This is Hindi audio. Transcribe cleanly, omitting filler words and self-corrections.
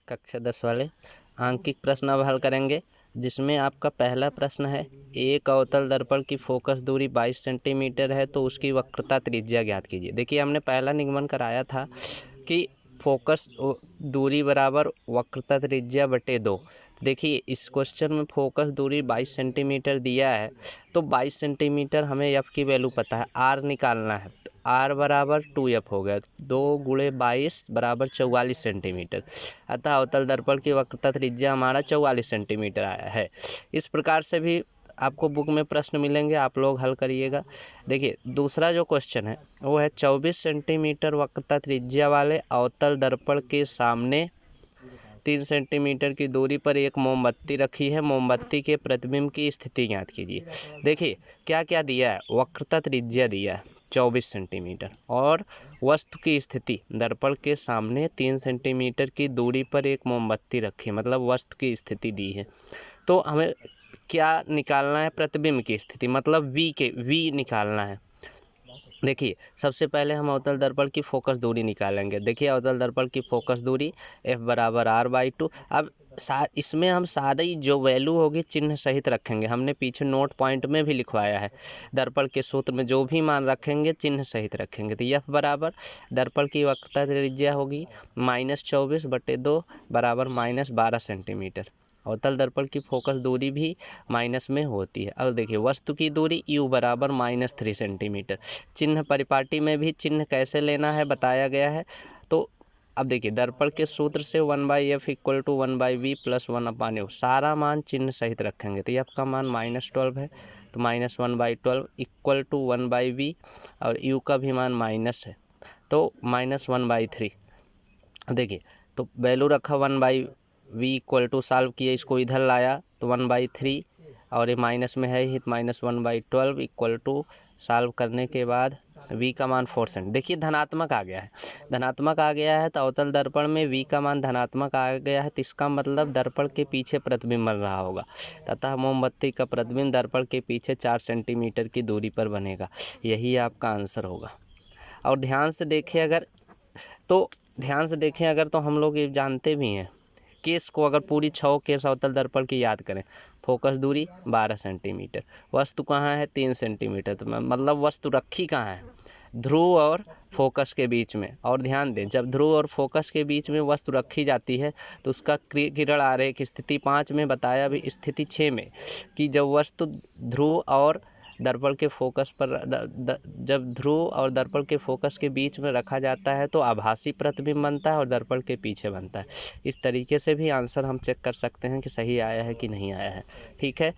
कक्षा 10 वाले आंकिक प्रश्न अब हल करेंगे, जिसमें आपका पहला प्रश्न है, एक अवतल दर्पण की फोकस दूरी 22 सेंटीमीटर है तो उसकी वक्रता त्रिज्या ज्ञात कीजिए। देखिए, हमने पहला निगमन कराया था कि फोकस दूरी बराबर वक्रता त्रिज्या बटे 2। देखिए, इस क्वेश्चन में फोकस दूरी 22 सेंटीमीटर दिया है, तो 22 सेंटीमीटर हमें एफ की वैल्यू पता है, आर निकालना है। आर बराबर 2F हो गया, 2 गुणे 22 बराबर 44 सेंटीमीटर। अतः अवतल दर्पण की वक्रता त्रिज्या हमारा 44 सेंटीमीटर आया है। इस प्रकार से भी आपको बुक में प्रश्न मिलेंगे, आप लोग हल करिएगा। देखिए, दूसरा जो क्वेश्चन है वो है 24 सेंटीमीटर वक्रता त्रिज्या वाले अवतल दर्पण के सामने 3 सेंटीमीटर की दूरी पर एक मोमबत्ती रखी है, मोमबत्ती के प्रतिबिंब की स्थिति ज्ञात कीजिए। देखिए, क्या क्या दिया है, वक्रता त्रिज्या दिया है 24 सेंटीमीटर और वस्तु की स्थिति, दर्पण के सामने 3 सेंटीमीटर की दूरी पर एक मोमबत्ती रखी, मतलब वस्तु की स्थिति दी है। तो हमें क्या निकालना है, प्रतिबिंब की स्थिति, मतलब वी निकालना है। देखिए, सबसे पहले हम अवतल दर्पण की फोकस दूरी निकालेंगे। देखिए, अवतल दर्पण की फोकस दूरी F बराबर R/2। अब इसमें हम सारी जो वैल्यू होगी चिन्ह सहित रखेंगे, हमने पीछे नोट पॉइंट में भी लिखवाया है। दर्पण के सूत्र में जो भी मान रखेंगे चिन्ह सहित रखेंगे। तो F बराबर दर्पण की वक्रता त्रिज्या होगी -24/2 बराबर -12 सेंटीमीटर। अवतल दर्पण की फोकस दूरी भी माइनस में होती है। अब देखिए, वस्तु की दूरी U बराबर -3 सेंटीमीटर। चिन्ह परिपाटी में भी चिन्ह कैसे लेना है बताया गया है। तो अब देखिए, दर्पण के सूत्र से 1/F = 1/V + 1/U, सारा मान चिन्ह सहित रखेंगे। तो F का मान -12 है, तो -1/12 = 1/V, और U का भी मान माइनस है, तो -1/3। देखिए, तो वैल्यू रखा 1/V = सॉल्व किए, इसको इधर लाया तो 1/3, और ये माइनस में है ही, -1/12 = सॉल्व करने के बाद V का मान 4 सेंट। देखिए, धनात्मक आ गया है, धनात्मक आ गया है, तो अवतल दर्पण में V का मान धनात्मक आ गया है, तो इसका मतलब दर्पण के पीछे प्रतिबिंब बन रहा होगा, तथा मोमबत्ती का प्रतिबिंब दर्पण के पीछे 4 सेंटीमीटर की दूरी पर बनेगा। यही आपका आंसर होगा। और ध्यान से देखें अगर तो हम लोग ये जानते भी हैं, केस को अगर पूरी 6 केस अवतल दर्पण की याद करें, फोकस दूरी 12 सेंटीमीटर, वस्तु कहाँ है 3 सेंटीमीटर, तो मतलब वस्तु रखी कहाँ है, ध्रुव और फोकस के बीच में। और ध्यान दें, जब ध्रुव और फोकस के बीच में वस्तु रखी जाती है तो उसका किरण आरेख स्थिति 5 में बताया, भी स्थिति 6 में, कि जब वस्तु ध्रुव और दर्पण के फोकस पर जब ध्रुव और दर्पण के फोकस के बीच में रखा जाता है तो आभासी प्रतिबिंब बनता है और दर्पण के पीछे बनता है। इस तरीके से भी आंसर हम चेक कर सकते हैं कि सही आया है कि नहीं आया है। ठीक है,